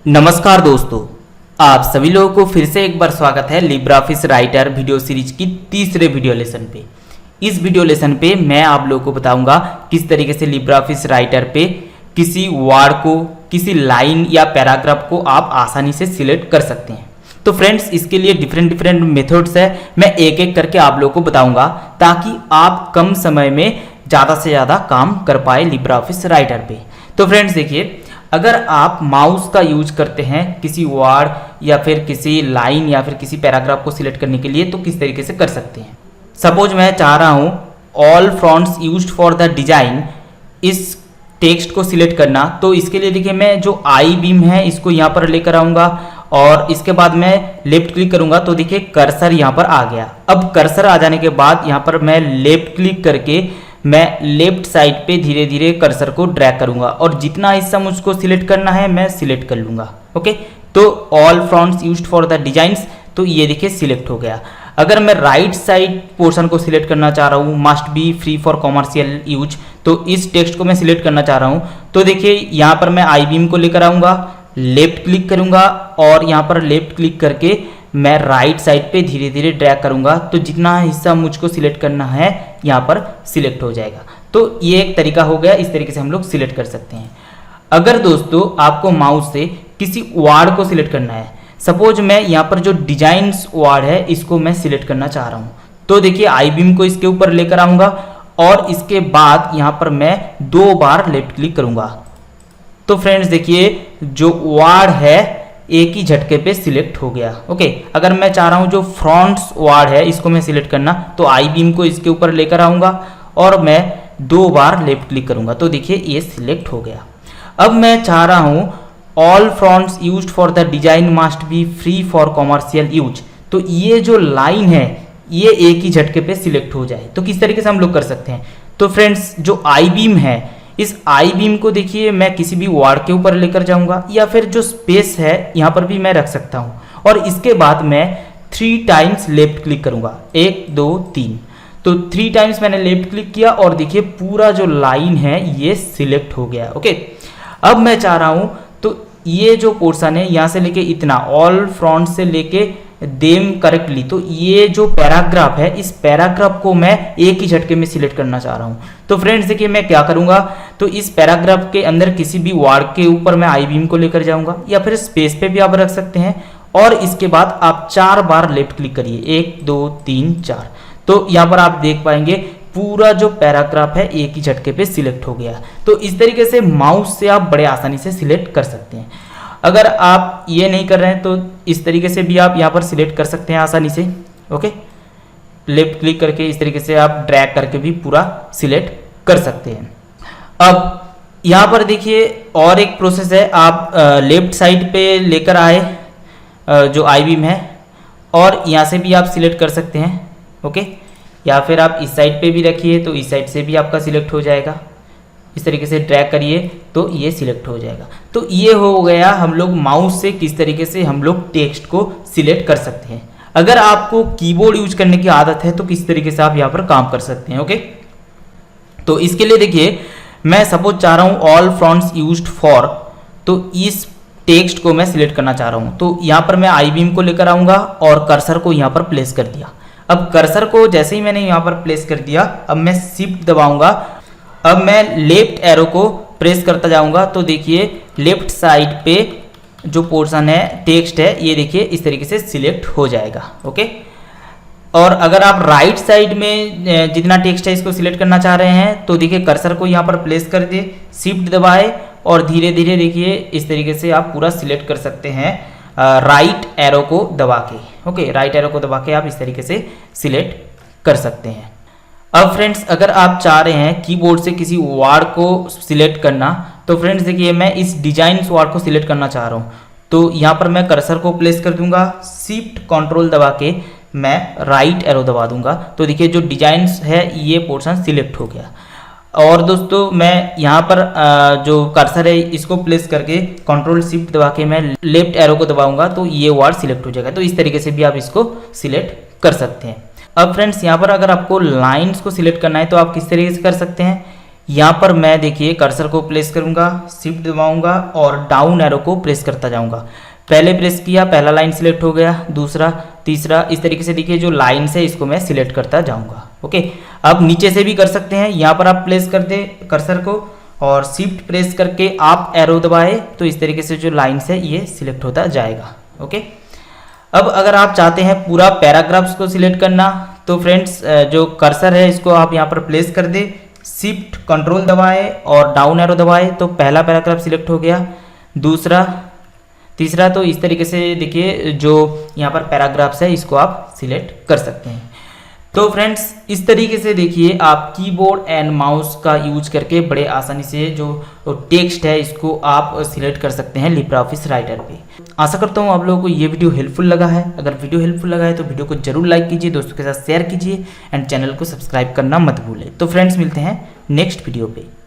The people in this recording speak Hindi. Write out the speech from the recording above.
नमस्कार दोस्तों, आप सभी लोगों को फिर से एक बार स्वागत है लिब्राऑफिस राइटर वीडियो सीरीज की तीसरे वीडियो लेसन पे। इस वीडियो लेसन पे मैं आप लोगों को बताऊंगा किस तरीके से लिब्राऑफिस राइटर पे किसी वर्ड को, किसी लाइन या पैराग्राफ को आप आसानी से सिलेक्ट कर सकते हैं। तो फ्रेंड्स, इसके लिए डिफरेंट मेथड्स है। मैं एक एक करके आप लोगों को बताऊंगा ताकि आप कम समय में ज़्यादा से ज़्यादा काम कर पाए लिब्राऑफिस राइटर पे। तो फ्रेंड्स देखिए, अगर आप माउस का यूज करते हैं किसी वर्ड या फिर किसी लाइन या फिर किसी पैराग्राफ को सिलेक्ट करने के लिए, तो किस तरीके से कर सकते हैं। सपोज मैं चाह रहा हूं all fonts used for the design, इस टेक्स्ट को सिलेक्ट करना। तो इसके लिए देखिए, मैं जो आई बीम है इसको यहाँ पर लेकर आऊंगा और इसके बाद मैं लेफ्ट क्लिक करूंगा तो देखिए कर्सर यहाँ पर आ गया। अब कर्सर आ जाने के बाद यहाँ पर मैं लेफ्ट क्लिक करके मैं लेफ्ट साइड पे धीरे धीरे कर्सर को ड्रैग करूंगा और जितना हिस्सा मुझको सिलेक्ट करना है मैं सिलेक्ट कर लूंगा। ओके, तो all fonts used for the designs, तो ये देखिए सिलेक्ट हो गया। अगर मैं राइट साइड पोर्शन को सिलेक्ट करना चाह रहा हूँ, must be free for commercial use, तो इस टेक्स्ट को मैं सिलेक्ट करना चाह रहा हूँ। तो देखिए यहाँ पर मैं आई बीम को लेकर आऊंगा, लेफ्ट क्लिक करूंगा और यहाँ पर लेफ्ट क्लिक करके मैं राइट साइड पे धीरे धीरे ड्रैग करूंगा तो जितना हिस्सा मुझको सिलेक्ट करना है यहाँ पर सिलेक्ट हो जाएगा। तो ये एक तरीका हो गया, इस तरीके से हम लोग सिलेक्ट कर सकते हैं। अगर दोस्तों आपको माउस से किसी वर्ड को सिलेक्ट करना है, सपोज मैं यहाँ पर जो डिजाइन्स वर्ड है इसको मैं सिलेक्ट करना चाह रहा हूँ, तो देखिए आई बीम को इसके ऊपर लेकर आऊंगा और इसके बाद यहाँ पर मैं 2 बार लेफ्ट क्लिक करूंगा। तो फ्रेंड्स देखिए, जो वर्ड है एक ही झटके पे सिलेक्ट हो गया। ओके, अगर मैं चाह रहा हूं जो फ्रंट्स वर्ड है इसको मैं सिलेक्ट करना, तो आई बीम को इसके ऊपर लेकर आऊंगा और मैं 2 बार लेफ्ट क्लिक करूंगा तो देखिए ये सिलेक्ट हो गया। अब मैं चाह रहा हूं all fronts used for the design must be free for commercial use, तो ये जो लाइन है ये एक ही झटके पे सिलेक्ट हो जाए। तो किस तरीके से हम लोग कर सकते हैं। तो फ्रेंड्स, जो आई बीम है, इस आई बीम को देखिए मैं किसी भी वर्ड के ऊपर लेकर जाऊंगा या फिर जो स्पेस है यहाँ पर भी मैं रख सकता हूँ और इसके बाद मैं 3 टाइम्स लेफ्ट क्लिक करूंगा, 1 2 3। तो 3 टाइम्स मैंने लेफ्ट क्लिक किया और देखिए पूरा जो लाइन है ये सिलेक्ट हो गया। ओके, अब मैं चाह रहा हूँ तो ये जो पोर्शन है यहाँ से लेके इतना, ऑल फ्रंट से लेके देम करेक्टली, तो ये जो पैराग्राफ है इस पैराग्राफ को मैं एक ही झटके में सिलेक्ट करना चाह रहा हूँ। तो फ्रेंड्स देखिए मैं क्या करूंगा, तो इस पैराग्राफ के अंदर किसी भी वर्ड के ऊपर मैं आई बीम को लेकर जाऊंगा या फिर स्पेस पे भी आप रख सकते हैं और इसके बाद आप 4 बार लेफ्ट क्लिक करिए, 1 2 3 4। तो यहाँ पर आप देख पाएंगे पूरा जो पैराग्राफ है एक ही झटके पे सिलेक्ट हो गया। तो इस तरीके से माउस से आप बड़े आसानी से सिलेक्ट कर सकते हैं। अगर आप ये नहीं कर रहे हैं तो इस तरीके से भी आप यहाँ पर सिलेक्ट कर सकते हैं आसानी से। ओके, लेफ्ट क्लिक करके इस तरीके से आप ड्रैग करके भी पूरा सिलेक्ट कर सकते हैं। अब यहाँ पर देखिए और एक प्रोसेस है, आप लेफ्ट साइड पे लेकर आए जो आई बीम है और यहाँ से भी आप सिलेक्ट कर सकते हैं। ओके, या फिर आप इस साइड पे भी रखिए तो इस साइड से भी आपका सिलेक्ट हो जाएगा। इस तरीके से ड्रैग करिए तो ये सिलेक्ट हो जाएगा। तो ये हो गया हम लोग माउस से किस तरीके से हम लोग टेक्स्ट को सिलेक्ट कर सकते हैं। अगर आपको कीबोर्ड यूज करने की आदत है तो किस तरीके से आप यहाँ पर काम कर सकते हैं। ओके, तो इसके लिए देखिए मैं सपोज चाह रहा हूँ ऑल फ्रंट्स यूज्ड फॉर, तो इस टेक्स्ट को मैं सिलेक्ट करना चाह रहा हूँ। तो यहाँ पर मैं आई बीम को लेकर आऊंगा और कर्सर को यहाँ पर प्लेस कर दिया। अब कर्सर को जैसे ही मैंने यहाँ पर प्लेस कर दिया, अब मैं शिफ्ट दबाऊंगा, अब मैं लेफ्ट एरो को प्रेस करता जाऊंगा तो देखिए लेफ्ट साइड पे जो पोर्शन है टेक्स्ट है ये देखिए इस तरीके से सिलेक्ट हो जाएगा। ओके, और अगर आप राइट साइड में जितना टेक्स्ट है इसको सिलेक्ट करना चाह रहे हैं तो देखिए कर्सर को यहाँ पर प्लेस कर दे, शिफ्ट दबाए और धीरे धीरे देखिए इस तरीके से आप पूरा सिलेक्ट कर सकते हैं राइट एरो को दबा के। ओके, राइट एरो को दबा के आप इस तरीके से सिलेक्ट कर सकते हैं। अब फ्रेंड्स, अगर आप चाह रहे हैं कीबोर्ड से किसी वर्ड को सिलेक्ट करना, तो फ्रेंड्स देखिए मैं इस डिजाइन्स वर्ड को सिलेक्ट करना चाह रहा हूँ तो यहाँ पर मैं कर्सर को प्लेस कर दूंगा, शिफ्ट कंट्रोल दबा के मैं राइट एरो दबा दूंगा तो देखिए जो डिजाइन्स है ये पोर्शन सिलेक्ट हो गया। और दोस्तों मैं यहाँ पर जो कर्सर है इसको प्लेस करके कंट्रोल शिफ्ट दबा के मैं लेफ्ट एरो को दबाऊंगा तो ये वर्ड सिलेक्ट हो जाएगा। तो इस तरीके से भी आप इसको सिलेक्ट कर सकते हैं। अब फ्रेंड्स यहाँ पर अगर आपको लाइंस को सिलेक्ट करना है तो आप किस तरीके से कर सकते हैं। यहाँ पर मैं देखिए कर्सर को प्लेस करूँगा, शिफ्ट दबाऊँगा और डाउन एरो को प्रेस करता जाऊँगा। पहले प्रेस किया, पहला लाइन सिलेक्ट हो गया, दूसरा, तीसरा, इस तरीके से देखिए जो लाइन है इसको मैं सिलेक्ट करता जाऊँगा। ओके, अब नीचे से भी कर सकते हैं। यहाँ पर आप प्लेस कर दे कर्सर को और शिफ्ट प्रेस करके आप एरो दबाए तो इस तरीके से जो लाइन्स है ये सिलेक्ट होता जाएगा। ओके, अब अगर आप चाहते हैं पूरा पैराग्राफ्स को सिलेक्ट करना तो फ्रेंड्स जो कर्सर है इसको आप यहाँ पर प्लेस कर दे, शिफ्ट कंट्रोल दबाए और डाउन एरो दबाए तो पहला पैराग्राफ सिलेक्ट हो गया, दूसरा, तीसरा, तो इस तरीके से देखिए जो यहाँ पर पैराग्राफ्स है इसको आप सिलेक्ट कर सकते हैं। तो फ्रेंड्स इस तरीके से देखिए आप कीबोर्ड एंड माउस का यूज करके बड़े आसानी से जो टेक्स्ट है इसको आप सिलेक्ट कर सकते हैं लिब्रा ऑफिस राइटर पे। आशा करता हूँ आप लोगों को ये वीडियो हेल्पफुल लगा है। अगर वीडियो हेल्पफुल लगा है तो वीडियो को जरूर लाइक कीजिए, दोस्तों के साथ शेयर कीजिए एंड चैनल को सब्सक्राइब करना मत भूलें। तो फ्रेंड्स मिलते हैं नेक्स्ट वीडियो पे।